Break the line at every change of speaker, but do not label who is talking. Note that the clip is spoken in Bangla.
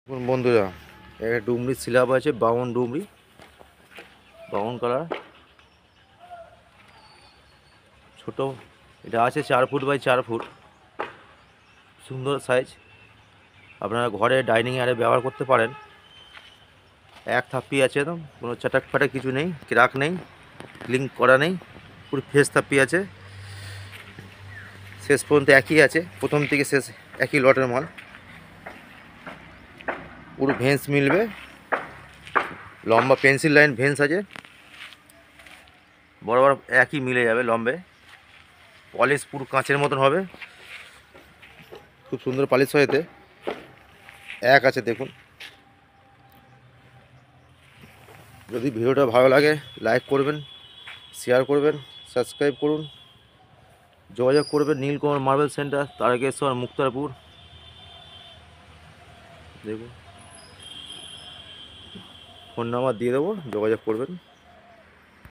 বন্ধুরা, একটা ডুমরির স্ল্যাব আছে, বাউন ডুমরি, বাউন কালার, ছোট। এটা আছে 4 ফুট বাই 4 ফুট, সুন্দর সাইজ। আপনারা ঘরে ডাইনিং এরিয়া ব্যবহার করতে পারেন। এক থাপ্পি আছে, একদম কোনো চাটাক ফাটাক কিছু নেই, ক্রাক নেই, লিঙ্ক করা নেই, পুরো ফ্রেশ থাপ্পি আছে। শেষ পর্যন্ত একই আছে, প্রথম থেকে শেষ একই লটের মাল। পুরো ভেন্স মিলবে, লম্বা পেন্সিল লাইন ভেন্স আছে, বড় বড় একই মিলে যাবে লম্বে। পলিশ পুরো কাঁচের মতন হবে, খুব সুন্দর পলিশ হয় এতে। এক আছে দেখুন। যদি ভিডিওটা ভালো লাগে লাইক করবেন, শেয়ার করবেন, সাবস্ক্রাইব করুন। যোগাযোগ করবেন নীলকুমার মার্বেল সেন্টার, তারকেশ্বর, মুক্তারপুর। দেখুন, ফোন নাম্বার দিয়ে দেবো, যোগাযোগ করবেন।